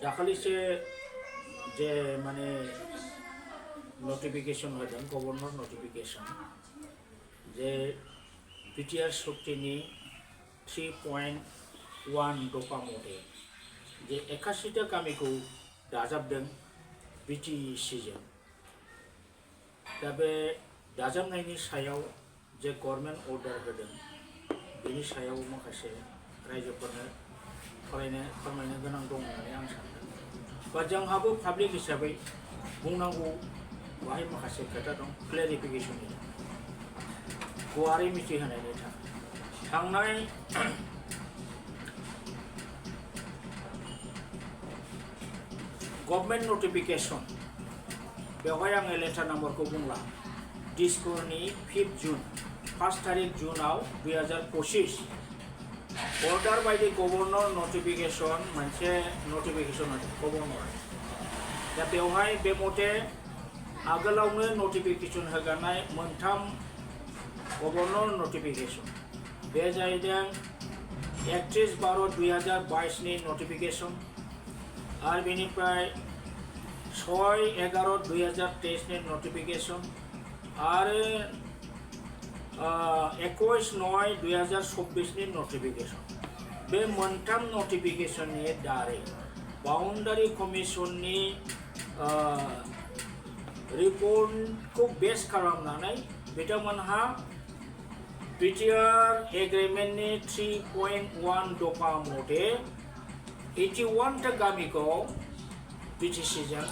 दाखालिसो जे माने नटिफिकेशन होदों गवर्नर नटिफिकेशन जे बिटिआर शक्तिनि 3.1 दफा मथे जे 81टा गामिखौ दाजाबदों बिटिसिजों दा बे दाजाबनायनि सायाव जे गभर्नमेन्ट अर्डार होदों बेनि सायाव माखासे रायजोफोरनो फोरमायनो गोनां दं होननानै आं सानदों बा जोंहाबो पाब्लिक हिसाबै बुंनांगौ बाहाय माखासे खोथा दं क्लेरिफिकेशननि गुवारै मिथिहोनायनि थांनाय गभर्नमेन्ट नटिफिकेशन बेवहाय आङो लेटार नाम्बारखौ बुंला दिसपुरनि 5 जुन 1 तारिख जुनाव 2025 अर्डार बायदि गवर्नर नटिफिकेशन मोनसे नटिफिकेशन गवर्नर दा बेवहाय बे मथे आगोलावनो नटिफिकेशन होगानाय मोनथाम गवर्नर नटिफिकेशन बे जाहैदों 31/12/2022 नि नटिफिकेशन आरो बेनिफ्राय 6/11/2023 नि नटिफिकेशन आरो 21/9/2024 नि नटिफिकेशन बे मोनथाम नटिफिकेशननि दारै बाउंडारी कमिशननि रिपोर्टखौ बेस खालामनानै बिथांमोनहा बिटिआर एग्रीमेंटनि 3.1 दफा मथे 81टा गामिखौ बिटिसिजों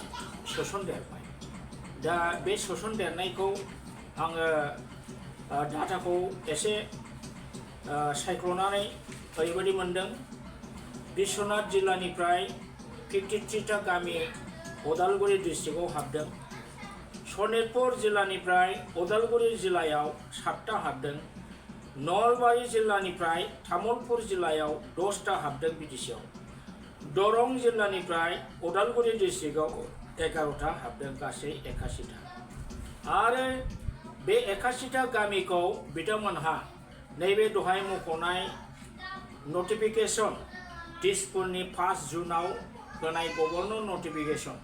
सोसनदेरबाय दा बे सोसनदेरनायखौ आङो डाटाखौ एसे सायख'नानै ओरैबायदि मोनदों बिश्वनाथ जिल्लानिफ्राय 53टा गामि उदालगुरि डिस्ट्रिक्टआव हाबदों सनितपुर जिल्लानिफ्राय उदालगुरि जिल्लायाव 7टा हाबदों नलबारि जिल्लानिफ्राय तामुलपुर जिल्लायाव 10टा हाबदों बिटिसिआव दरं जिल्लानिफ्राय उदालगुरि डिस्ट्रिक्टआव 11टा हाबदों गासै 81टा आरो बे 81टा गामिखौ बिथांमोनहा नैबे दहाय मख'नाय नटिफिकेशन दिसपुरनि 5 जुनाव होनाय governor notification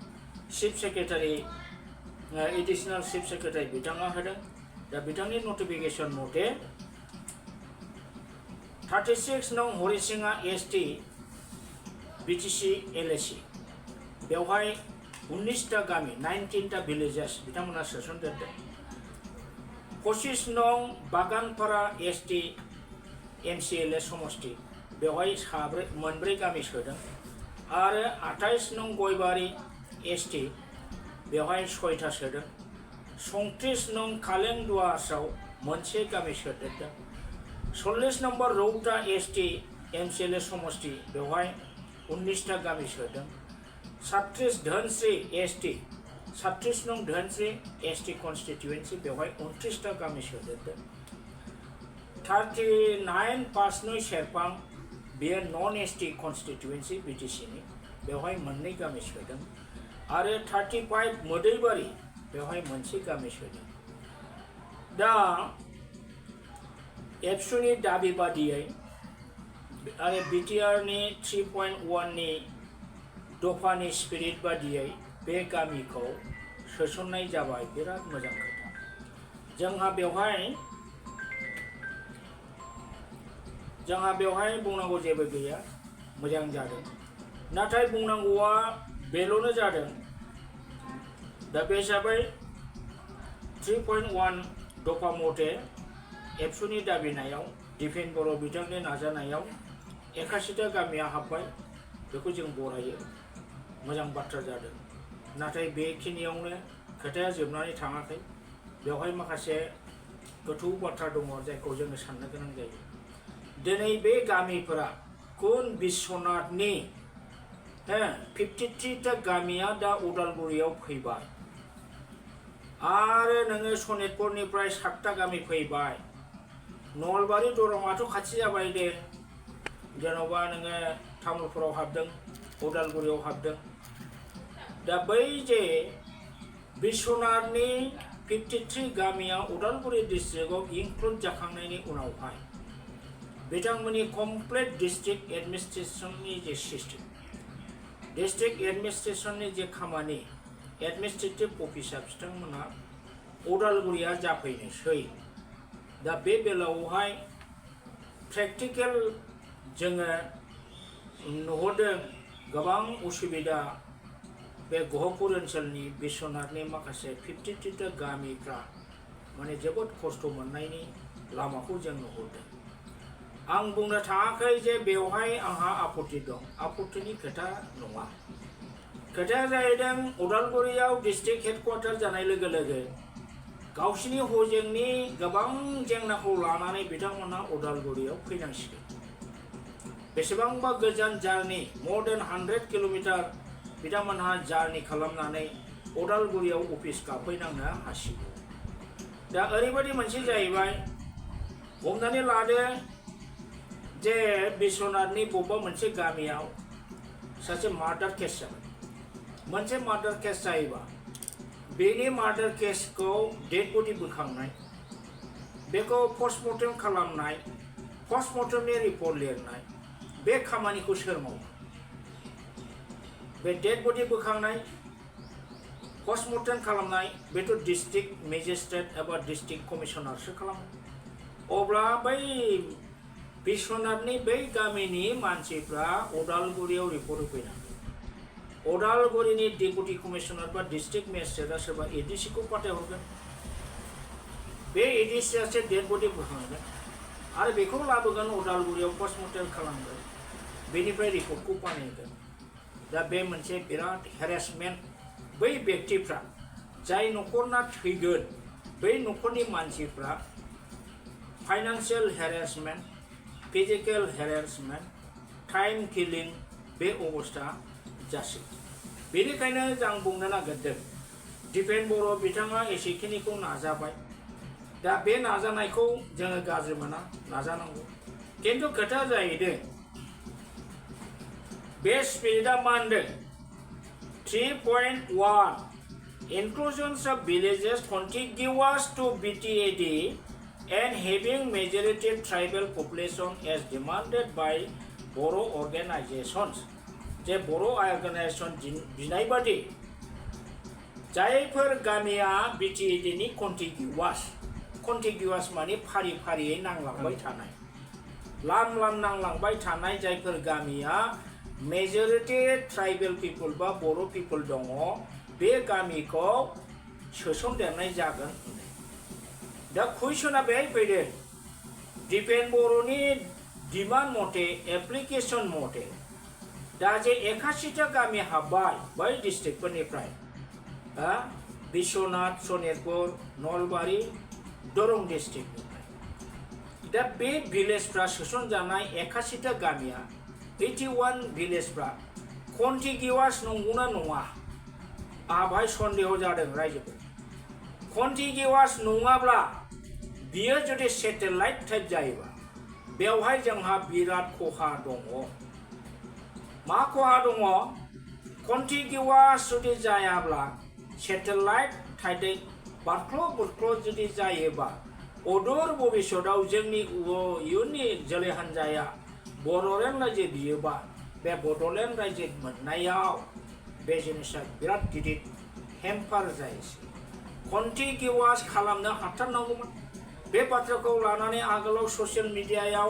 chief secretary additional chief secretary बिथाङा होदों दा बिथांनि नटिफिकेशन मथे 36 नं हरिसिङा एसटी बीटीसी एलएसी बेवहाय 19टा गामि 19टा विलेजेस बिथांमोना सोसनदेरदों 25 नं बागानपारा एसटी एमसीएलए समष्टि बेवहाय मोनब्रै गामि सोदों आरो 28 नं गयबारि एसटी बेवहाय 6टा सोदों 37 नं कालेंदुवासाव मोनसे गामि सोदेरदों 40 नम्बर रौता एसटी एमसीएलए समष्टि बेवहाय 19टा गामि सोदों 37 धोनस्री एसटी 37 नं धोनस्री एसटी कन्स्टिट्युएन्सि बेवहाय 29टा गामि सोदेरदों 39 पासनय सेरफां बेयो नन एसटी कन्स्टिट्युएन्सि बीटीसीनि बेवहाय मोननै गामि सोदों आरो 35 मोदैबारि बेवहाय मोनसे गामि सोदों दा एबसुनि दाबि बादियै आरो बिटिआरनि 3.1 नि दफानि स्पिरिट बादियै बे गामिखौ सोसननाय जाबाय बिराद मोजां खोथा जोंहा बेवहाय बुंनांगौ जेबो गैया मोजां जादों नाथाय बुंनांगौआ बेल'नो जादों दा बे हिसाबै 3.1 दफा मथे एबसुनि दाबिनायाव दिपेन बर' बिथांनि नाजानायाव 81टा गामिया हाबबाय बेखौ जों बरायो मोजां बाथ्रा जादों नाथाय बेखिनियावनो खोथाया जोबनानै थाङाखै बेवहाय माखासे गोथौ बाथ्रा दङ जायखौ जोङो साननो गोनां जायो दिनै बे गामिफोरा कुन बिश्वनाथनि 53टा गामिया दा उदालगुरियाव फैबाय आरो नोङो सनितपुरनिफ्राय 7टा गामि फैबाय नलबारि दरंआथ' खाथि जाबाय दे जेन'बा नोङो तामुलपुराव हाबदों उदालगुरियाव हाबदों दा बै जे बिश्वनाथनि 53 गामिया उदालगुरि डिस्ट्रिक्टआव इनक्लुड जाखांनायनि उनावहाय बिथांमोननि कमप्लीट डिस्ट्रिक्ट एडमिनिस्ट्रेशननि जे सिस्टेम डिस्ट्रिक्ट एडमिनिस्ट्रेशननि जे खामानि एडमिनिस्ट्रेटिव अफिसार बिथांमोना उदालगुरिया जाफैनोसै दा बे बेलायावहाय प्रेक्टिकेल जोङो नुहरदों गोबां उसुबिदा बे गहपुर ओनसोलनि बिश्वनाथनि माखासे 53 गामिफ्रा माने जोबोद खस्थ' मोननायनि लामाखौ जों नुहरदों आं बुंनो थाङाखै जे बेवहाय आंहा आपत्ति दं आपत्तिनि खोथा नङा खोथाया जाहैदों उदालगुरियाव डिस्ट्रिक्ट हेडक्वार्टार जानाय लोगो लोगो गावसिनि हजोंनि गोबां जेंनाखौ लानानै बिथांमोना उदालगुरियाव फैनांसिगोन बेसेबांबा गोजान जार्नि more than 100 किल'मिटार बिथांमोनहा जार्नि खालामनानै उदालगुरियाव अफिस गाफैनांनो हासिगौ दा ओरैबायदि मोनसे जाहैबाय हमनानै लादो जे बिश्वनाथनि बबेबा मोनसे गामियाव सासे मार्डार केस जाबाय मोनसे मार्डार केस जायोबा बेनि मार्डार केसखौ डेड बडि बोखांनाय बेखौ पस्टमर्टेम खालामनाय पस्टमर्टेमनि रिपर्ट लिरनाय बे खामानिखौ सोर मावो बे डेड बडि बोखांनाय पस्टमर्टेम खालामनाय बेथ' डिस्ट्रिक्ट मेजिस्ट्रेट एबा डिस्ट्रिक्ट कमिशनारसो खालामो अब्ला बै बिश्वनाथनि बै गामिनि मानसिफ्रा उदालगुरियाव रिपर्ट होफैनांगौ उदालगुरिनि डेपुटि कमिशनार बा डिस्ट्रिक्ट मेजिस्ट्रेटआ सोरबा एडिसिखौ फाथायहरगोन बे एडिसियासो डेड बडि बोखांगोन आरो बेखौ लाबोगोन उदालगुरियाव पस्टमर्टेम खालामगोन बेनिफ्राय रिपर्टखौ बानायगोन दा बे मोनसे बिराद हेरेसमेन्ट बै व्यक्तिफ्रा जाय न'खरना थैगोन बै न'खरनि मानसिफ्रा financial harassment physical harassment time killing बे अबस्था जासिगोन बेनिखायनो आं बुंनो नागिरदों दिपेन बर' बिथाङा एसेखिनिखौ नाजाबाय दा बे नाजानायखौ जोङो गाज्रि मोना नाजानांगौ खिन्थु खोथाया जाहैदों बे स्पिरिटआ मा होनदों 3.1 inclusions of villages contiguous to BTAD and having majority tribal population as demanded by Boro organizations जे Boro organization बिनाय बादि जायफोर गामिया BTAD नि contiguous माने फारि फारियै नांलांबाय थानाय लाम नांलांबाय थानाय जायफोर गामिया मेजरिटी ट्राइबल पीपल बा बर' पीपल दङ बे गामिखौ सोसनदेरनाय जागोन दा कुइसना बेहाय फैदों दिपेन बर'नि डिमान्ड मथे एप्लिकेशन मथे दा जे 81टा गामि हाबबाय बै डिस्ट्रिक्टफोरनिफ्राय बिश्वनाथ सनितपुर नलबारि दरं डिस्ट्रिक्टनिफ्राय दा बे भिलेजफ्रा सोसनजानाय 81टा गामिया 81 भिलेजफ्रा कन्टिगिउवास नंगौना नङा आहाय सन्देह जादों रायजोफोर कन्टिगिउवास नङाब्ला बियो जुदि सेटेलाइट टाइप जायोबा बेवहाय जोंहा बिराद खहा दङ मा खहा दङ कन्टिगिउवास जुदि जायाब्ला सेटेलाइट टाइपै बारख्ल' बुरख्ल' जुदि जायोबा अदूर भबिष्यताव जोंनि इयुननि जोलै हान्जाया बड'लेण्ड रायजो बियोबा बे बड'लेण्ड रायजो मोननायाव बे जिनिसा बिराद गिदिर हेम्पार जायोसै कन्टिगिउवास खालामनो हाथारनांगौमोन बे बाथ्राखौ लानानै आगोलाव ससियेल मिडियायाव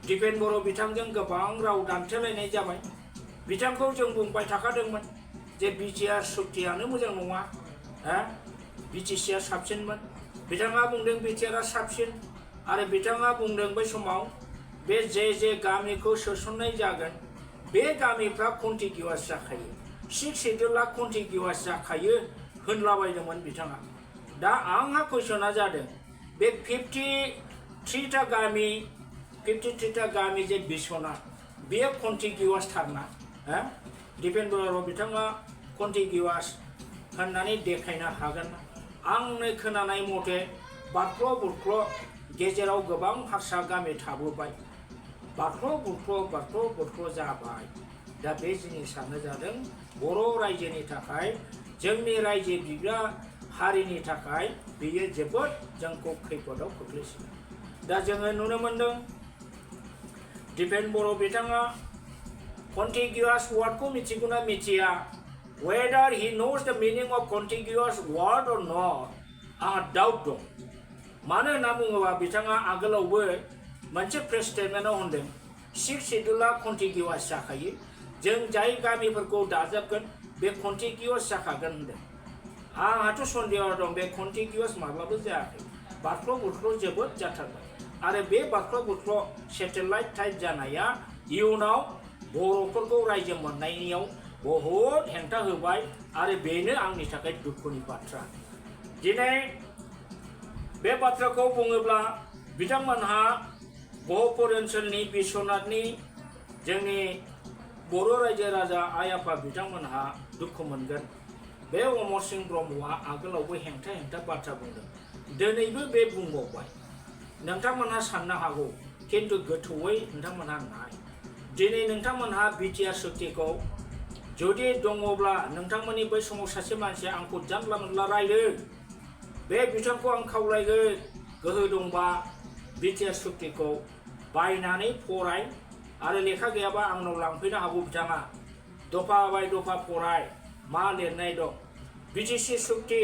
दिपेन बर' बिथांजों गोबां राव दान्थेलायनाय जाबाय बिथांखौ जों बुंबाय थाखादोंमोन जे बिटिआर सुक्तियानो मोजां नङा बिटिसिआ साबसिनमोन बिथाङा बुंदों बिटिआरआ साबसिन आरो बिथाङा बुंदों बै समाव बे जे गामिखौ सोसननाय जागोन बे गामिफ्रा कन्टिगिउवास जाखायो 6 शेड्यूलआ कन्टिगिउवास जाखायो होनलाबायदोंमोन बिथाङा दा आंहा कुइसना जादों बे 53टा गामि जे बिश्वनाथ बेयो कन्टिगिउवास थारना दिपेन बर' बिथाङा कन्टिगिउवास होननानै देखायनो हागोन ना आंनो खोनानाय मथे बारख्ल' बुरख्ल' गेजेराव गोबां हारसा गामि थाबोबाय बारख्ल' बुरख्ल' जाबाय दा बे जिनिसानो जादों बर' रायजोनि थाखाय जोंनि रायजो बिग्रा हारिनि थाखाय बेयो जोबोद जोंखौ खैफोदाव खोख्लैसिगोन दा जोङो नुनो मोनदों दिपेन बर' बिथाङा contiguous word ko michiguna michia whether he knows the meaning of contiguous word or not doubt dong mano na bungoba bitanga agalawe manche press statement a hondem 6 schedule contiguous sakhayi jeng jai gami porko dajabgan be contiguous sakhagan hondem hatu sondeyaw dong be contiguous mablabo jayakhai barklo burklo jebot jatarbai are be barklo burklo satellite type janaya iunaw boroफोरखौ रायजो मोननायनियाव बहुत हेंथा होबाय आरो बेनो आंनि थाखाय दुखुनि बाथ्रा दिनै बे बाथ्राखौ बुङोब्ला बिथांमोनहा बहपुर ओनसोलनि बिश्वनाथनि जोंनि बर' रायजो राजा आइ आफा बिथांमोनहा दुखु मोनगोन बे अमरसिंह ब्रह्मआ आगोलावबो हेंथा बाथ्रा बुंदों दिनैबो बे बुंबावबाय नोंथांमोनहा साननो हागौ खिन्थु गोथौयै नोंथांमोनहा नाय दिनै नोंथांमोनहा बिटिआर सुक्तिखौ जुदि दङब्ला नोंथांमोननि बै समाव सासे मानसिया आंखौ जानला मोनला रायदों बे बिथांखौ आं खावलायगोन गोहो दंबा बिटिआर सुक्तिखौ बायनानै फराय आरो लेखा गैयाबा आंनाव लांफैनो हागौ बिथाङा दफा बाय दफा फराय मा लिरनाय दं बिटिसि सुक्ति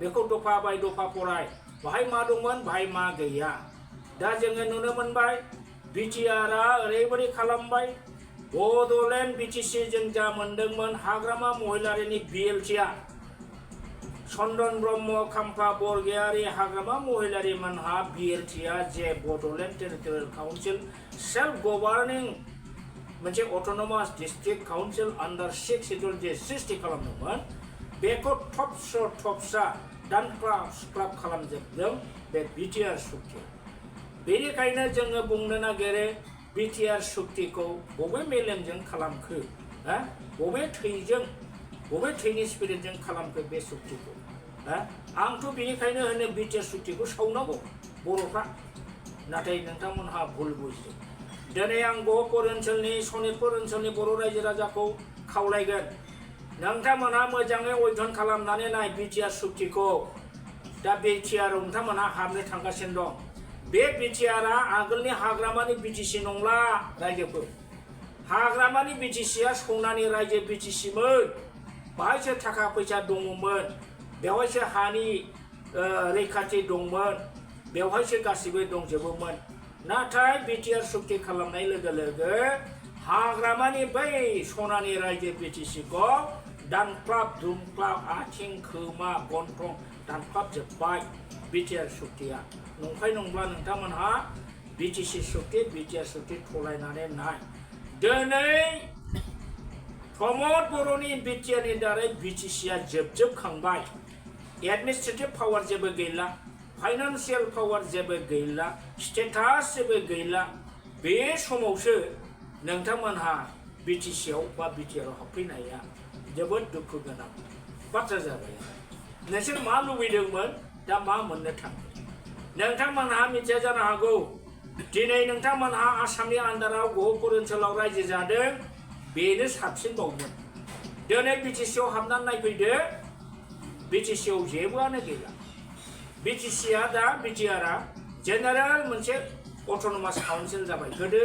बेखौ दफा बाय दफा फराय बाहाय मा दंमोन बाहाय मा गैया दा जोङो नुनो मोनबाय बिटिआरआ ओरैबायदि खालामबाय बड'लेण्ड बिटिसि जों जा मोनदोंमोन हाग्रामा महिलारिनि बिएलटिआ चन्दन ब्रह्म खाम्फा बरगयारि हाग्रामा महिलारि मोनहा बिएलटिआ जे बड'लेण्ड टेरिटरियेल काउन्सिल सेल्फ गभार्निं मोनसे अट'नमास डिस्ट्रिक्ट काउन्सिल आन्डार 6 शिड्युल जे सृष्टि खालामदोंमोन बेखौ थबसा दानख्लाब खालामजोबदों बे बिटिआर सुक्ति बेनिखायनो जोङो बुंनो नागिरो बिटिआर सुक्तिखौ बबे मेलेमजों खालामखो बबे थैनि स्पिरिटजों खालामखो बे सुक्तिखौ आंथ' बेनिखायनो होनो बिटिआर सुक्तिखौ सावनांगौ बर'फ्रा नाथाय नोंथांमोनहा भुल बुजिदों दिनै आं बहपुर ओनसोलनि सनितपुर ओनसोलनि बर' रायजो राजाखौ खावलायगोन नोंथांमोनहा मोजाङै अध्ययन खालामनानै नाय बिटिआर सुक्तिखौ दा बिटिआरआव नोंथांमोनहा हाबनो थांगासिनो दं बे बिटिआरआ आगोलनि हाग्रामानि बिटिसि नंला रायजोफोर हाग्रामानि बिटिसिआ सौनानि रायजो बिटिसिमोन बाहायसो थाखा फैसा दङमोन बेवहायसो हानि रैखाथि दंमोन बेवहायसो गासिबो दंजोबोमोन नाथाय बिटिआर सुक्ति खालामनाय लोगो लोगो हाग्रामानि बै सनानि रायजो बिटिसिखौ दानख्लाब दुमख्लाब आथिं खोमा गन्थं दानख्लाब जोब्बाय बिटिआर सुक्तिया नंखाय नंब्ला नोंथांमोनहा बिटिसि सुक्ति बिटिआर सुक्ति थलायनानै नाय दिनै प्रमद बर'नि बिटिआरनि दारै बिटिसिआ जोबखांबाय एडमिनिस्ट्रेटिभ पावार जेबो गैला फाइनान्सियेल पावार जेबो गैला स्टेटास जेबो गैला बे समावसो नोंथांमोनहा बिटिसिआव बा बिटिआरआव हाबफैनाया जोबोद दुखु गोनां बाथ्रा जाबाय नोंसोर मा लुबैदोंमोन दा मा मोननो थाङो नोंथांमोनहा मिथिया जानो हागौ दिनै नोंथांमोनहा आसामनि आन्दाराव बहपुर ओनसोलाव रायजो जादों बेनो साबसिनबावमोन दिनै बिटिसिआव हाबनानै नायफैदो बिटिसिआव जेबोआनो गैला बिटिसिआ दा बिटिआरआ जेनेरेल मोनसे अट'नमास काउन्सिल जाबाय गोदो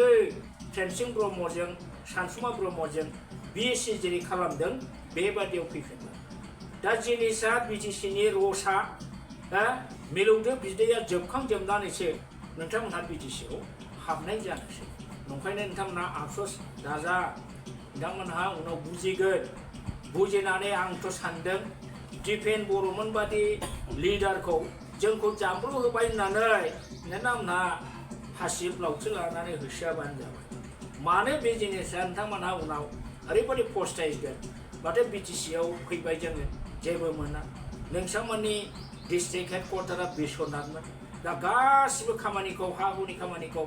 ट्रेनसिं ब्रह्मजों सानसुमा ब्रह्मजों बिएससि जेरै खालामदों बेबादियाव फैफिनबाय दा जिनिसा बिटिसिनि रसा मिलौदो बिदैया जोबखांजोबनानैसो नोंथांमोनहा बिटिसिआव हाबनाय जानोसै नंखायनो नोंथांमोनहा आफसोस दाजा नोंथांमोनहा उनाव बुजिगोन बुजिनानै आंथ' सानदों दिपेन बर'मोन बादि लिडारखौ जोंखौ जामब्रु होबाय होननानै नोंथांमोनहा हासिब लावथि लानानै होसोआबानो जाबाय मानो बे जिनिसा नोंथांमोनहा उनाव ओरैबायदि फस्थायगोन माथो बिटिसिआव फैबाय जोङो जेबो मोना नोंथांमोननि डिस्ट्रिक्ट हेडक्वार्टारा बिश्वनाथमोन दा गासिबो खामानिखौ हा हुनि खामानिखौ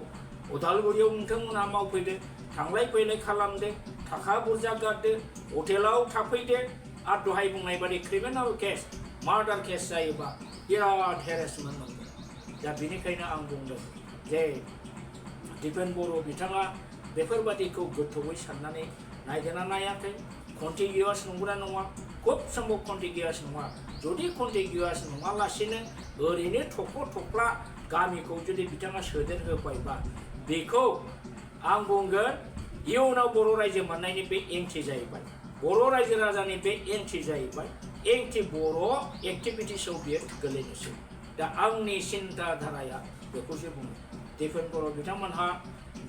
उदालगुरियाव नोंथांमोनहा मावफैदो थांलाय फैलाय खालामदो थाखा बुरजा गारदो हटेलाव थाफैदो आरो दहाय बुंनाय बादि क्रिमिनेल केस मार्डार केस जायोबा बिराद हेरेसमेन्ट मोनगोन दा बेनिखायनो आं बुंदों जे दिपेन बर' बिथाङा बेफोरबादिखौ गोथौयै साननानै नायदोंना नायाखै कन्टिगिउवास नंगौना नङा खुब सम्भब कन्टिगिउवास नङा जुदि कन्टिगिउवास नङालासिनो ओरैनो थख्ला गामिखौ जुदि बिथाङा सोदेर होबायबा बेखौ आं बुंगोन इयुनाव बर' रायजो मोननायनि बे एंथि जाहैबाय बर' रायजो राजानि बे एंथि जाहैबाय एंथि बर' एक्टिभिटिसआव बियो गोलैनोसै दा आंनि सिन्था धाराया बेखौसो बुङो दिपेन बर' बिथांमोनहा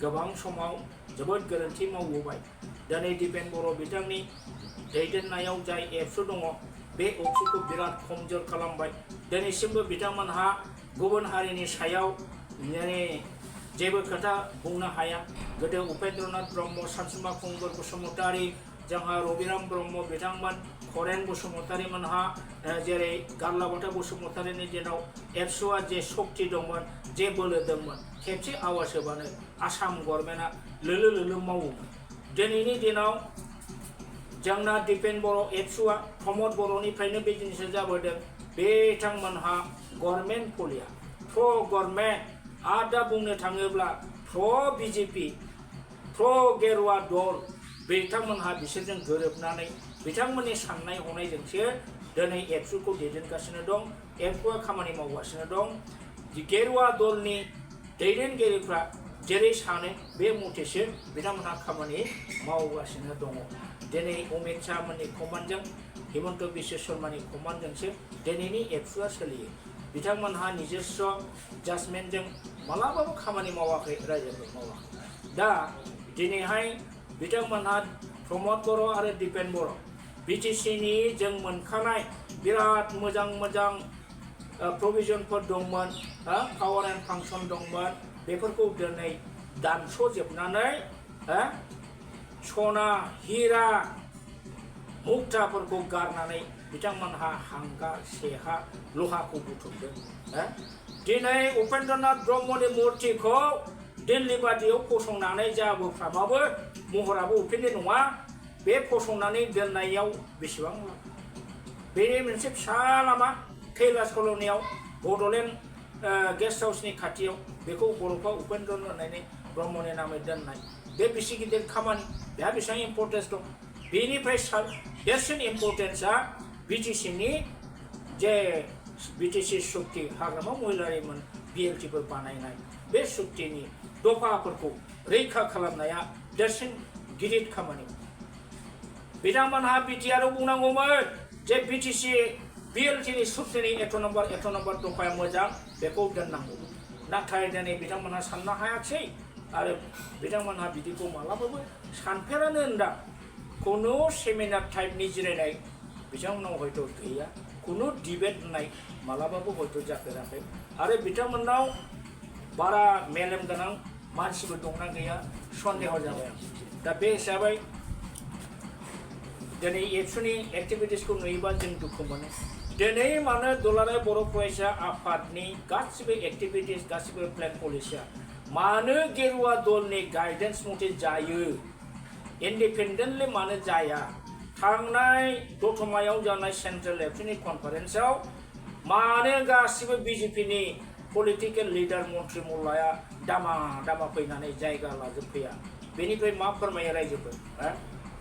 गोबां समाव जोबोद गोरोन्थि मावबोबाय दिनै दिपेन बर' बिथांनि दैदेननायाव जाय एबसु दङ बे एबसुखौ बिराद खमजोर खालामबाय दिनैसिमबो बिथांमोनहा गुबुन हारिनि सायाव जेबो खोथा बुंनो हाया गोदो उपेन्द्रनाथ ब्रह्म सानसुमा खुंगुर बसुमतारी जोंहा रबिराम ब्रह्म बिथांमोन खरेन बसुमतारी मोनहा जेरै गारलाबाथा बसुमतारीनि दिनाव एबसुआ जे शक्ति दंमोन जे बोलो दंमोन खेबसे आवाज होबानो आसाम गभर्नमेन्टआ लोलो लोलो मावोमोन दिनैनि दिनाव जोंना दिपेन बर' एबसुआ प्रमद बर'निफ्रायनो बे जिनिसा जाबोदों बिथांमोनहा गभर्नमेन्ट पलिया प्र गभर्नमेन्ट आरो दा बुंनो थाङोब्ला प्र बिजेपि प्र गेरुवा दल बिथांमोनहा बिसोरजों गोरोबनानै बिथांमोननि साननाय हनायजोंसो दिनै एबसुखौ दैदेनगासिनो दं एबसुआ खामानि मावगासिनो दं गेरुवा दलनि दैदेनगिरिफ्रा जेरै सानो बे मथेसो बिथांमोनहा खामानि मावगासिनो दङ दिनै अमित शाह मोननि कमान्डजों हिमन्त बिश्व शर्मानि कमान्डजोंसो दिनैनि एबसुआ सोलियो बिथांमोनहा निजस्व जाजमेन्टजों मालाबाबो खामानि मावाखै रायजोफोर मावाखै दा दिनैहाय बिथांमोनहा प्रमद बर' आरो दिपेन बर' बिटिसिनि जों मोनखानाय बिराद मोजां मोजां प्रभिजनफोर दंमोन पावार एन्ड फांसन दंमोन बेफोरखौ दिनै दानस'जोबनानै सना हिरा मुक्ताफोरखौ गारनानै बिथांमोनहा हांगा सेहा लहाखौ बुथुमदों दिनै उपेन्द्रनाथ ब्रह्मनि मुर्तिखौ दिल्ली बादियाव फसंनानै जाबोफ्रामाबो महराबो उफिननाय नङा बे फसंनानै दोननायाव बेसेबां बेनि मोनसे फिसा लामा कैलास कल'नियाव बड'लेण्ड गेस्ट हाउसनि खाथियाव बेखौ बर'फा उपेन्द्रनाथ ब्रह्मनि नामै दोननाय बे बेसे गिदिर खामानि बेहा बेसेबां इम्पर्टेन्स दं बेनिफ्राय देरसिन इम्पर्टेन्सआ बिटिसिनि जे बिटिसि सुक्ति हाग्रामा महिलारिमोन बिएलटिफोर बानायनाय बे सुक्तिनि दफाफोरखौ रैखा खालामनाया देरसिन गिदिर खामानि बिथांमोनहा बिटिआरआव बुंनांगौमोन जे बिटिसि बिएलटिनि सुक्तिनि 1 नम्बर दफाया मोजां बेखौ दोननांगौ नाथाय दिनै बिथांमोनहा साननो हायाखै आरो बिथांमोनहा बिदिखौ मालाबाबो सानफेरानो होनदां कुनु सेमिनार टाइपनि जिरायनाय बिथांमोनाव हयथ' गैया कुनु डिबेट होननाय मालाबाबो हयथ' जाफेराखै आरो बिथांमोनाव बारा मेलेम गोनां मानसिबो दंना गैया सन्देह जाबाय दा बे हिसाबै दिनै एबसुनि एक्टिभिटिसखौ नुयोबा जों दुखु मोनो दिनै मानो दुलाराय बर' फरायसा आफादनि गासिबो एक्टिभिटिस गासिबो प्लेन पलिसिया मानो गेरुवा दलनि गाइडेन्स मथे जायो इन्डिपेन्डेन्टलि मानो जाया थांनाय दतमायाव जानाय सेन्ट्रेल एबसुनि कनफारेन्सआव मानो गासिबो बिजेपिनि पलिटिकेल लिडार मन्त्रि मल्लाया दामा फैनानै जायगा लाजोबफैया बेनिफ्राय मा फोरमायो रायजोफोर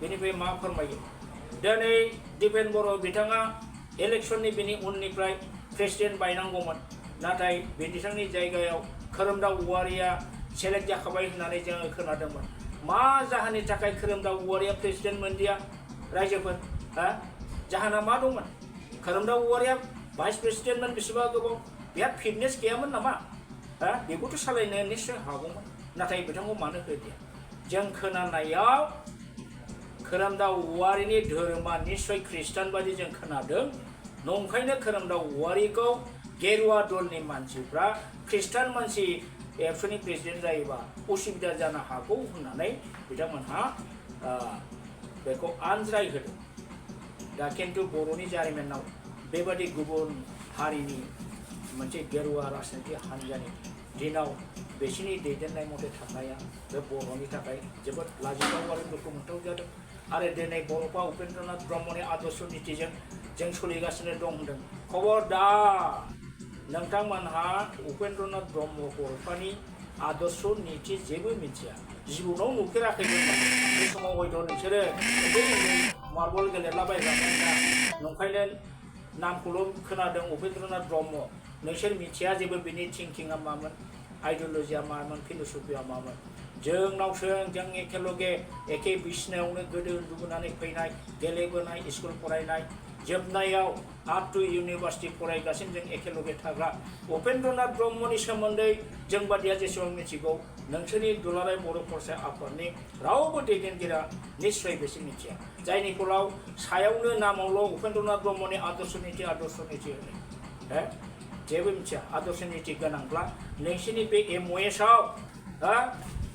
बेनिफ्राय मा फोरमायो दिनै दिपेन बर' बिथाङा इलेक्शननि बेनि उननिफ्राय प्रेसिडेन्ट बायनांगौमोन नाथाय बिथांनि जायगायाव खोरोमदाव औवारिया सेलेक्ट जाखाबाय होननानै जोङो खोनादोंमोन मा जाहोननि थाखाय खोरोमदाव औवारिया प्रेसिडेन्ट मोनदिया रायजोफोर जाहोना मा दंमोन खोरोमदाव औवारिया भाइस प्रेसिडेन्टमोन बेसेबा गोबाव बेहा फिटनेस गैयामोन नामा बेखौथ' सालायनो निश्चय हागौमोन नाथाय बिथांखौ मानो होदिया जों खोनानायाव खोरोमदाव औवारिनि धोरोमा निश्चय ख्रिस्टान बादि जों खोनादों नंखायनो खोरोमदाव औवारिखौ गेरुवा दलनि मानसिफ्रा ख्रिस्टान मानसि एबसुनि प्रेसिडेन्ट जायोबा उसुबिदा जानो हागौ होननानै बिथांमोनहा बेखौ आनज्राय होदों दा खिन्थु बर'नि जारिमिनाव बेबादि गुबुन हारिनि मोनसे गेरुवा राजनितिक हान्जानि दिनाव बिसोरनि दैदेननाय मथे थांनाया बे बर'नि थाखाय जोबोद लाजिथाव आरो दुखु मोनथाव जादों आरो दिनै बर'फा उपेन्द्रनाथ ब्रह्मनि आदर्श नीतिजों जों सोलिगासिनो दं होनदों खबरदार नोंथांमोनहा उपेन्द्रनाथ ब्रह्म बर'फानि आदर्श नीति जेबो मिथिया जिबनाव नुफेराखैमोन बे समाव हयथ' नोंसोरो मार्बल गेलेलाबायग्रामोन नंखायनो नामखौल' खोनादों उपेन्द्रनाथ ब्रह्म नोंसोर मिथिया जेबो बिनि थिंकिंआ मामोन आइडिय'लजिया मामोन फिल'सफिया मामोन जोंनावसो जों एखेलगे एखे बिसिनायावनो गोदो उन्दुबोनानै फैनाय गेलेबोनाय स्कुल फरायनाय जोबनायाव आप टु इउनिभार्सिटि फरायगासिनो जों एखेलगे थाग्रा उपेन्द्रनाथ ब्रह्मनि सोमोन्दै जों बादिया जेसेबां मिथिगौ नोंसोरनि दुलाराय बर' फरायसा आफादनि रावबो दैदेनगिरिया निस्सय बेसे मिथिया जायनि फलाव सायावनो नामावल' उपेन्द्रनाथ ब्रह्मनि आदर्श नीति होनो जेबो मिथिया आदर्श नीति गोनांब्ला नोंसोरनि बे एमओएसआव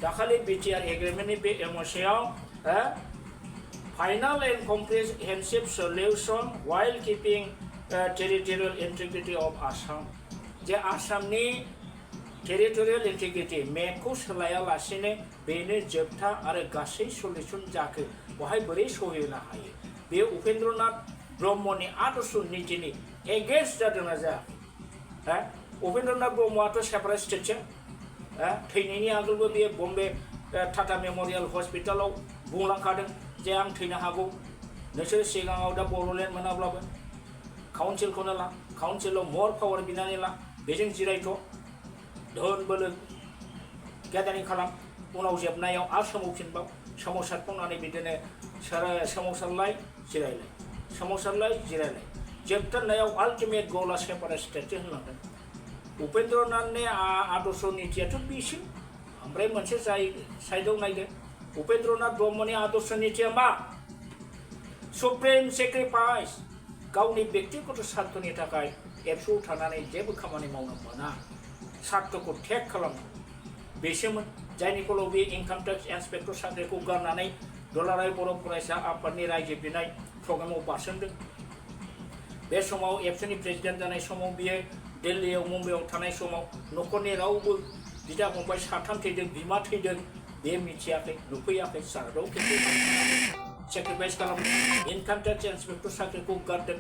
दाखालि बिटिआर एग्रिमेन्टनि बे एमओएसआव final and comprehensive solution while keeping territorial integrity of Assam जे आसामनि टेरिटरियल इंटीग्रिटी मेपखौ सोलायालासेनो बेनो जोबथा आरो गासै सल्युशन जाखो बहाय बोरै सहैनो हायो बे उपेन्द्रनाथ ब्रह्मनि आदर्श नीतिनि एगेन्स्ट जादोंना जाया उपेन्द्रनाथ ब्रह्मआथ' सेपारेट स्टेटसो थैनायनि आगोलबो बे बम्बे टाटा मेमोरियल हस्पिटालाव बुंलांखादों जे आं थैनो हागौ नोंसोर सिगाङाव दा बड'लेण्ड मोनाब्लाबो काउन्सिलखौनो ला काउन्सिलाव मर पावार बिनानै ला बेजों जिरायथ' धोन बोलो गेदारिं खालाम उनाव जोबनायाव आरो सोमावफिनबाव सोमावसारफावनानै बिदिनो सोमावसारलाय जिरायलाय जोबथारनायाव आल्टिमेट गला सेपारेट स्टेटसो होनलांदों उपेन्द्रनाथनि आदर्श नीतियाथ' बेसो ओमफ्राय मोनसे जाय साइडआव नायदो उपेन्द्रनाथ ब्रह्मनि आदर्श नीतिया मा सुप्रिम सेक्रिफाइस गावनि व्यक्तिगत स्वार्थनि थाखाय एबसुआव थानानै जेबो खामानि मावनो मोना स्वार्थखौ टेग खालामो बेसोमोन जायनि फलाव बे इनकाम टेक्स इन्सपेक्टर साख्रिखौ गारनानै दुलाराय बर' फरायसा आफादनि रायजो बिनाय प्रग्रामाव बारसोमदों बे समाव एबसुनि प्रेसिडेन्ट जानाय समाव बियो दिल्लीयाव मुम्बाइआव थानाय समाव न'खरनि रावबो बिदा फंबाय साथाम थैदों बिमा थैदों बे मिथियाखै नुफैयाखै साराव खिन्थु सेक्रिफाइस खालामदों इनकाम टेक्स इन्सपेक्टर साख्रिखौ गारदों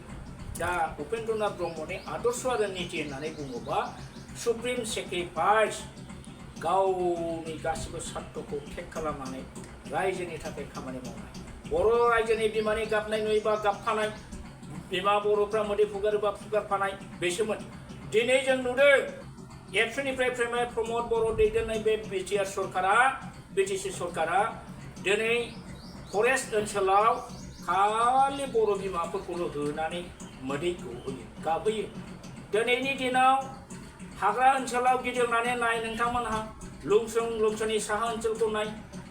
दा उपेन्द्रनाथ ब्रह्मनि आदर्श आरो नीति होननानै बुङोबा सुप्रिम सेक्रिफाइस गावनि गासिबो स्वार्थखौ टेग खालामनानै रायजोनि थाखाय खामानि मावनाय बर' रायजोनि बिमानि गाबनाय नुयोबा गाबफानाय बिमा बर'फ्रा मोदै फुगारोबा फुगारफानाय बेसोमोन दिनै जों नुदों एबसुनिफ्राय प्रमद बर' दैदेननाय बे बिटिआर सरकारा बिटिसि सरकारा दिनै फरेस्ट ओनसोलाव खालि बर' बिमाफोरखौल' होनानै मोदै गहोयो गाबहोयो दिनैनि दिनाव हाग्रा ओनसोलाव गिदिंनानै नाय नोंथांमोनहा लुंसोनि साहा ओनसोलखौ नाय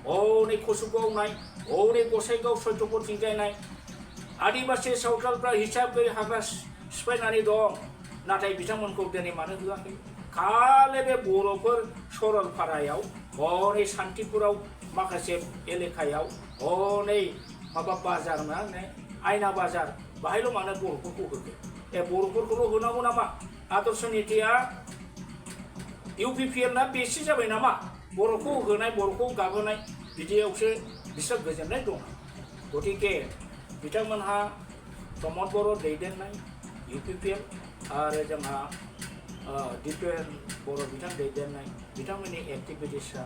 हनै कसुगाव नाय हनै गसाइगाव सैथ'फोरथिंजाय नाय आदिबासि सावथालफ्रा हिसाब गैयै हाग्रा सिफायनानै दं नाथाय बिथांमोनखौ दिनै मानो होआखै खालि बे बर'फोर सरलपारायाव हनै सान्तिपुराव माखासे एलेकायाव हनै माबा बाजार मा होनो आयना बाजार बाहायल' मानो बर'फोरखौ होखो बर'फोरखौल' होनांगौ नामा आदर्श नीतिया इउपिपिएलना बेसो जाबाय नामा बर'खौ होनाय बर'खौ गाबहोनाय बिदियावसो बिसोर गोजोननाय दं गतिके बिथांमोनहा प्रमद बर' दैदेननाय इउपिपिएल आरो जोंहा दिपेन बर' बिथां दैदेननाय बिथांमोननि एक्टिभिटिसा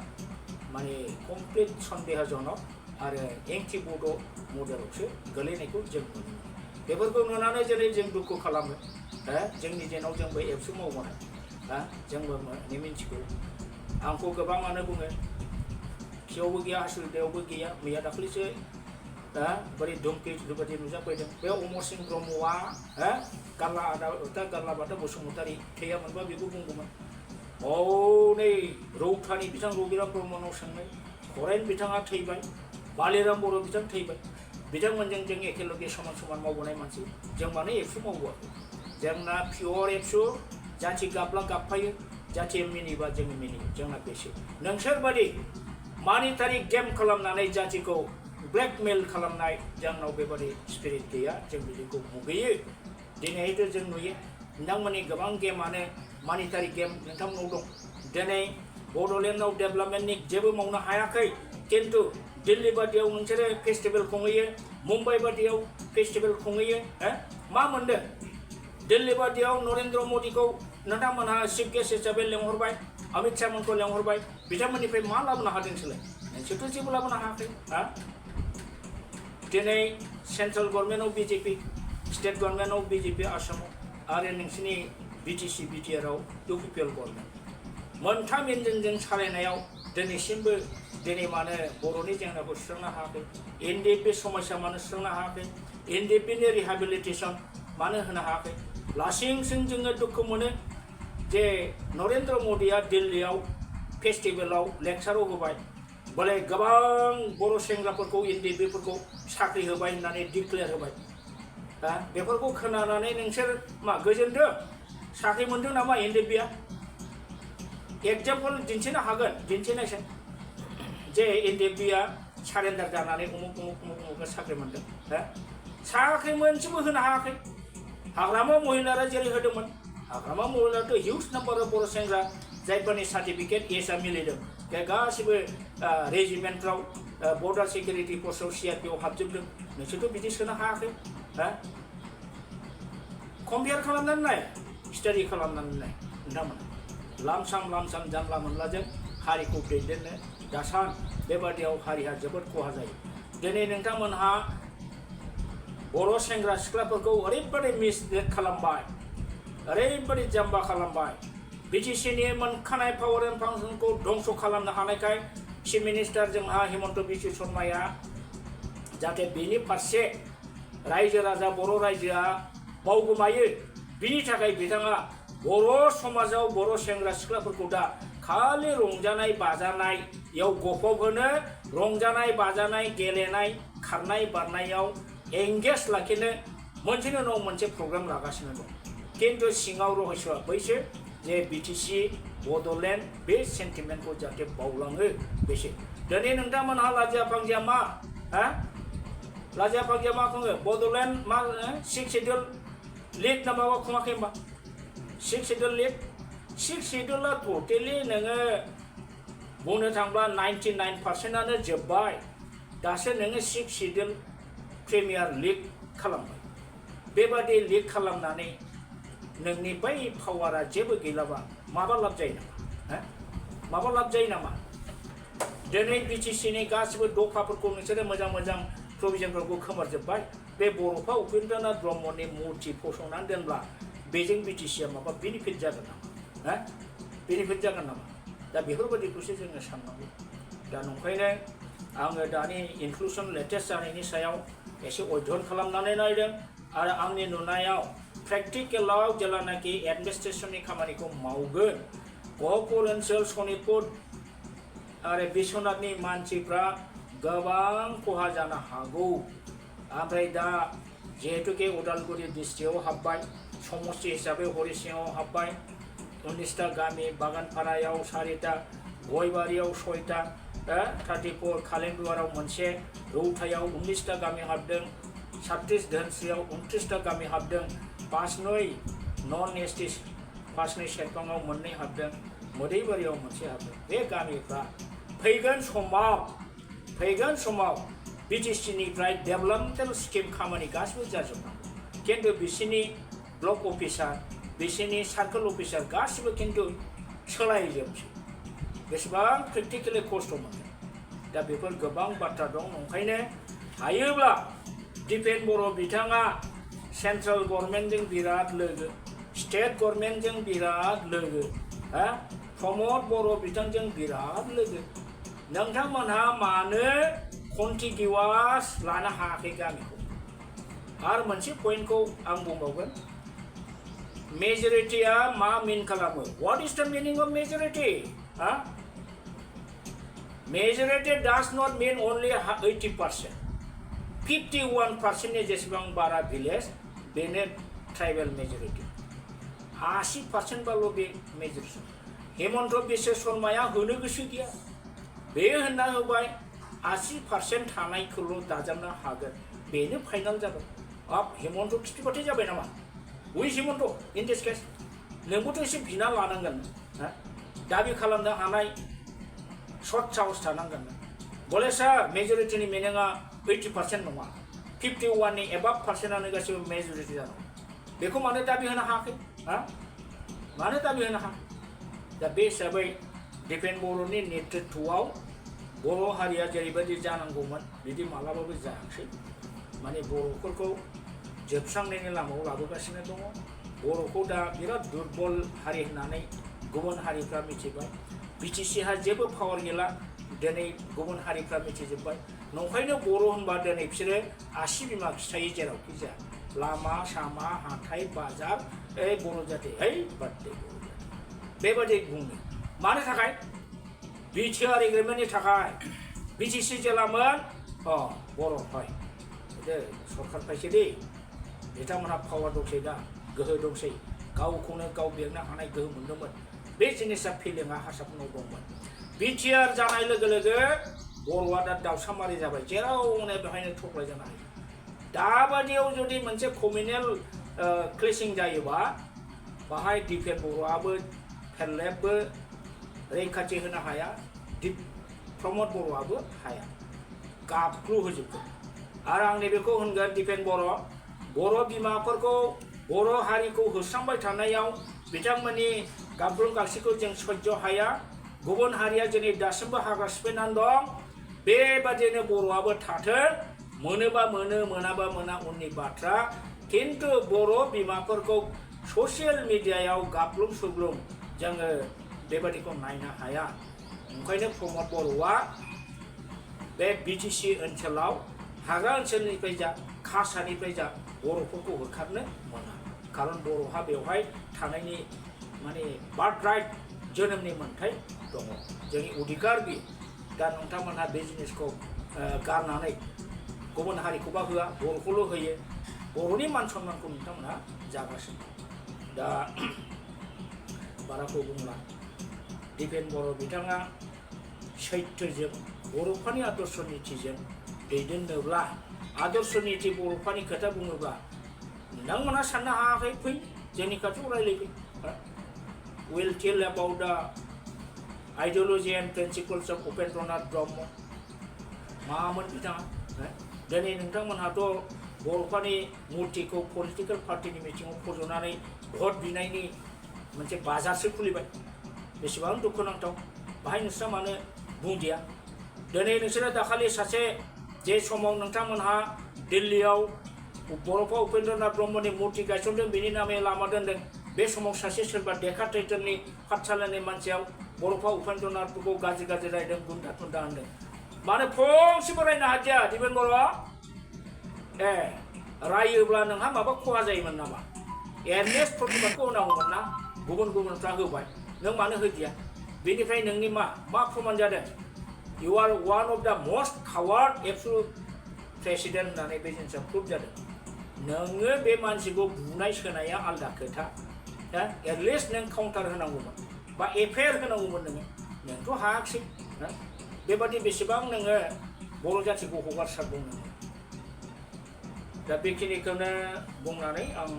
माने कमप्लिट सन्देहजनक आरो एंटि बड' मडेलावसो गोलैनायखौ जों नुनो मोनो बेफोरखौ नुनानै जेरै जों दुखु खालामो जोंनि दिनाव जोंबो एबसु मावबोनाय जोंबो मिथिगौ आंखौ गोबाङानो बुङो खियावबो गैया हासुदैयावबो गैया मैया दाख्लैसो बोरै धुमखि बेबायदि नुजाफैदों बे अमरसिंह ब्रह्मआ गारलाबाथा बसुमतारी थैयामोनबा बेखौ बुंगौमोन नै रौतानि बिथां रबिराम ब्रह्मनाव सोंनाय हरेन बिथाङा थैबाय बालिराम बर' बिथां थैबाय बिथांमोनजों जों एखेलगे समान समान मावबोनाय मानसि जों मानो एबसु मावबोआखै जोंना पियर एबसु जाथि गाबला गाबफायो जाथि मिनिबा जोङो मिनियो जोंना बेसो नोंसोरबादि मानिटारि गेम खालामनानै जाथिखौ ब्लेकमेल खालामनाय जोंनाव बेबादि स्पिरिट गैया जों बिदिखौ मुगैयो दिनैहायथ' जों नुयो नोंथांमोननि गोबां गेमानो मानिटारि गेम नोंथांमोनाव दं दिनै बड'लेण्डआव डेभेलपमेन्टनि जेबो मावनो हायाखै किन्तु दिल्ली बादियाव नोंसोरो फेस्टिभेल खुंहैयो मुम्बाइ बादियाव फेस्टिभेल खुंहैयो मा मोनदों दिल्ली बादियाव नरेन्द्र मदिखौ नोंथांमोनहा चिफ गेस्ट हिसाबै लेंहरबाय अमित शाहमोनखौ लेंहरबाय बिथांमोननिफ्राय मा लाबोनो हादों नोंसोरलाय नोंसोरथ' जेबो लाबोनो हायाखै दिनै सेन्ट्रेल गभर्नमेन्टआव बिजेपि स्टेट गभर्नमेन्टआव बिजेपि आसामाव आरो नोंसोरनि बिटिसि बिटिआरआव इउपिपिएल गभर्नमेन्ट मोनथाम इन्जिनजों सालायनायाव दिनैसिमबो दिनै मानो बर'नि जेंनाखौ सुस्रांनो हायाखै एनडिएफबि समस्या मानो सुस्रांनो हायाखै एनडिएफबिनि रिहेबिलिटेसन मानो होनो हायाखै लासिंसिं जोङो दुखु मोनो जे नरेन्द्र मदिया दिल्लीयाव फेस्टिभेलाव लेक्साराव होबाय बोले गोबां बर' सेंग्राफोरखौ एनडिएफबिफोरखौ साख्रि होबाय होननानै डिक्लेयार होबाय बेफोरखौ खोनानानै नोंसोर मा गोजोनदों साख्रि मोनदों नामा एनडिएफबिया एग्जाम्पल दिन्थिनो हागोन दिन्थिनायसै जे एनडिएफबिया सारेन्डार जानानै उमुक साख्रि मोनदों साख्रि मोनसेबो होनो हायाखै हाग्रामा महिलारा जेरै होदोंमोन हाग्रामा महिलाराथ' हिउज नाम्बार बर' सेंग्रा जायफोरनि सार्टिफिकेट एसआ मिलायदों बे गासिबो रेजिमेन्टफ्राव बर्डार सिकिउरिटि फर्सआव सिआरपिआव हाबजोबदों नोंसोरथ' बिदि सोनो हायाखै कम्पेयार खालामनानै नाय स्टाडि खालामनानै नाय नोंथांमोना लामसाम जानला मोनलाजों हारिखौ दैदेननो दासान बेबादियाव हारिया जोबोद खहा जायो दिनै नोंथांमोनहा बर' सेंग्रा सिख्लाफोरखौ ओरैबादि मिसलिड खालामबाय ओरैबादि जाम्बा खालामबाय बिटिसिनि मोनखानाय पावार एन्ड फांसनखौ धंस खालामनो हानायखाय चिफ मिनिस्टार जोंहा हिमन्त बिश्व शर्माया जाहाथे बेनि फारसे रायजो राजा बर' रायजोआ बावगोमायो बिनि थाखाय बिथाङा बर' समाजाव बर' सेंग्रा सिख्लाफोरखौ दा खालि रंजानाय बाजानायाव गफबहोनो रंजानाय बाजानाय गेलेनाय खारनाय बारनायाव एंगेज लाखिनो मोनसेनि उनाव मोनसे प्रग्राम लागासिनो दं किन्तु सिङाव रहस्यआ बैसो जे बिटिसि बड'लेण्ड बे सेन्टिमेन्टखौ जाहाथे बावलाङो बेसो दिनै नोंथांमोनहा लाजिया फांजिया मा लाजिया फांजिया मा खुङो बड'लेण्ड मा 6 शेड्युल लिग ना माबा खुङाखै होमबा 6 शेड्युल लिग 6 शेड्युला टटेलि नोङो बुंनो थांब्ला 99%आनो जोब्बाय दासो नोङो 6 शेड्युल प्रिमियार लिग खालामबाय बेबादि लिग खालामनानै नोंनि बै पावारा जेबो गैलाबा माबा लाब जायो नामा माबा लाब जायो नामा दिनै बिटिसिनि गासिबो दफाफोरखौ नोंसोरो मोजां प्रभिजनफोरखौ खोमोरजोब्बाय बे बर'फा उपेन्द्रनाथ ब्रह्मनि मुर्ति फसंनानै दोनब्ला बेजों बिटिसिया माबा बेनिफिट जागोन नामा बेनिफिट जागोन नामा दा बेफोरबायदिखौसो जोङो साननांगौ दा नंखायनो आङो दानि इनक्लुसन लेटेस्ट जानायनि सायाव एसे अध्ययन खालामनानै नायदों आरो आंनि नुनायाव प्रेक्टिकेलाव जेलानाखि एडमिनिस्ट्रेशननि खामानिखौ मावगोन गहपुर ओनसोल सनितपुर आरो बिश्वनाथनि मानसिफ्रा गोबां खहा जानो हागौ ओमफ्राय दा जिहेतुके उदालगुरि डिस्ट्रिक्टआव हाबबाय समस्ति हिसाबै हरिसिङाव हाबबाय 19टा गामि बागानपारायाव 4टा गयबारियाव 6टा 34 कालिम्पङाव मोनसे रौतायाव 19टा गामि हाबदों 36 धोनस्रियाव 29टा गामि हाबदों 5 नन एसटि 5 सेरफाङाव 2 हाबदों मोदैबारियाव मोनसे हाबदों बे गामिफ्रा फैगोन समाव बिटिसिनिफ्राय डेभेलपमेन्टेल स्किम खामानि गासिबो जाजोबनांगौ किन्तु बिसिनि ब्लक अफिसार बिसिनि सार्कल अफिसार गासिबो किन्तु सोलायजोबसै बेसेबां प्रेक्टिकेलि खस्थ' मोनो दा बेफोर गोबां बाथ्रा दं ओंखायनो हायोब्ला दिपेन बर' बिथाङा सेन्ट्रेल गभर्नमेन्टजों बिराद लोगो स्टेट गभर्नमेन्टजों बिराद लोगो प्रमद बर' बिथांजों बिराद लोगो नोंथांमोनहा मानो कन्टिगिउवास लानो हायाखै गामिखौ आरो मोनसे पइन्टखौ आं बुंबावगोन मेजरिटिया मा मिन खालामो व्हाट इज द मिनिं अफ मेजरिटि मेजरिटि डाज नट मिन अनलि 80% 51%नि जेसेबां बारा भिलेज बेनो ट्राइबेल मेजरिटि 80% बाल' बे मेजरिटि हिमन्त बिश्व शर्माया होनो गोसो गैया बे होनना होबाय 80% थानायखौल' दाजाबनो हागोन बेनो फाइनाल जागोन अब हिमन्त खिथिबाथाय जाबाय नामा उइज हिमन्त इन दिस केस नोंबोथ' एसे बिना लानांगोन दाबि खालामनो हानाय सर्ट साहस थानांगोन बले सार मेजरिटिनि मिनिङा 80% नङा 51नि एबाब पार्सेन्टआनो गासिबो मेजरिटि जानांगौ बेखौ मानो दाबि होनो हायाखै मानो दाबि होनो हायाखै दा बे हिसाबै दिपेन बर'नि नेतृत्वआव बर' हारिया जेरैबायदि जानांगौमोन बिदि मालाबाबो जायाखै माने बर'फोरखौ जोबस्रांनायनि लामायाव लाबोगासिनो दङ बर'खौ दा बिराद दुर्बल हारि होननानै गुबुन हारिफ्रा मिथिबाय BTC हा जेबो पावार गैला दिनै गुबुन हारिफ्रा मिथिजोब्बाय नंखायनो बर' होनबा दिनै बिसोरो आसि बिमा खिथायो जेरावखि जाया लामा सामा हाथाय बाजार बर' जाति बाददे बेबादि बुङो मानो थाखाय बिटिआर एग्रिमेन्टनि थाखाय BTC जेलामोन बर' फाय सरखार फायसै दे बिथांमोनहा पावार दंसै दा गोहो दंसै गावखौनो गाव बेंनो हानाय गोहो मोनदोंमोन बे जिनिसा फिलिंआ हारसाफोरनाव दंमोन बिटिआर जानाय लोगो लोगो बर'आ दा दावसामारि जाबाय जेरावनो बेहायनो थख्लाय जानो हायो दाबादियाव जुदि मोनसे कमिउनेल क्लेसिं जायोबा बाहाय डिफेन बर'आबो फेरलेबबो रैखाथि होनो हाया प्रमद बर'आबो हाया गाबख्लु होजोबगोन आरो आं नैबेखौ होनगोन डिफेन बर' बिमाफोरखौ बर' हारिखौ होस्रांबाय थानायाव बिथांमोननि गाबख्लु गासैखौ जों सह्य हाया गुबुन हारिया दिनै दासिमबो हाग्रा सिफायनानै दं बेबादिनो बर'आबो थाथों मोनोबा मोनो मोनाबा मोना उननि बाथ्रा किन्तु बर' बिमाफोरखौ ससियेल मिडियायाव गाबग्लुं सुग्लुं जोङो बेबादिखौ नायनो हाया ओंखायनो प्रमद बर'आ बे BTC ओनसोलाव हाग्रा ओनसोलनिफ्राय जा खासानिफ्राय जा बर'फोरखौ होखारनो मोना खारन बर'हा बेवहाय थानायनि माने बार्थ राइट जोनोमनि मोन्थाय दङ जोंनि अधिकार बि दा नोंथांमोनहा बे जिनिसखौ गारनानै गुबुन हारिखौबा होआ बर'खौल' होयो बर'नि मान सन्मानखौ नोंथांमोनहा जागासिनो दा बाराखौ बुंला डिफेन बर' बिथाङा सैथोजों बर'फोरनि आदर्श नीतिजों दैदेननोब्ला आदर्श नीति बर'फोरनि खोथा बुङोब्ला नोंथांमोनहा साननो हायाखै फै जोंनि खाथियाव रायलायफै will tell about the ideology and principles of Upendranath Brahma मामोन बिथाङा दिनै नोंथांमोनहाथ' बर'फोरनि मुर्तिखौ पलिटिकेल पार्टिनि मिटिङाव फज'नानै भट बिनायनि मोनसे बाजारसो खुलिबाय बेसेबां दुखुनांथाव बाहाय नोंस्रा मानो बुंदिया दिनै नोंसोरो दाखालि सासे जे समाव नोंथांमोनहा दिल्लीयाव बर'फा उपेन्द्रनाथ ब्रह्मनि मुर्ति गायसनदों बेनि नामै लामा दोनदों बे समाव सासे सोरबा देखा टाइटेलनि पाठशालानि मानसिया बर'फा उपेन्द्रनाथफोरखौ गाज्रि गाज्रि रायदों गुन्दा थुन्दा होनदों मानो फंसेबो रायनो हादिया दिबेन बर' रायोब्ला नोंहा माबा खहा जायोमोन नामा एरनेस प्रतिबादखौ होनांगौमोन ना गुबुनफ्रा होबाय नों मानो होदिया बेनिफ्राय नोंनि मा प्रमान जादों इउ आर वान अफ द मस्ट कावार्ड एब्सुलुट प्रेसिडेन्ट होननानै बे जिनिसा प्रुभ जादों नोङो बे मानसिखौ बुनाय सोनाया आलदा खोथा एटलिस्ट नों काउन्टार होनांगौमोन बा एफआइआर होनांगौमोन नोंथ' हायाखिसै बेबादि बेसेबां नोङो बर' जातिखौ हगारसारदों नोङो दा बेखिनिखौनो बुंनानै आं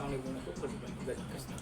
आंनि बुंनायखौ फोजोबबाय गोजोन्थों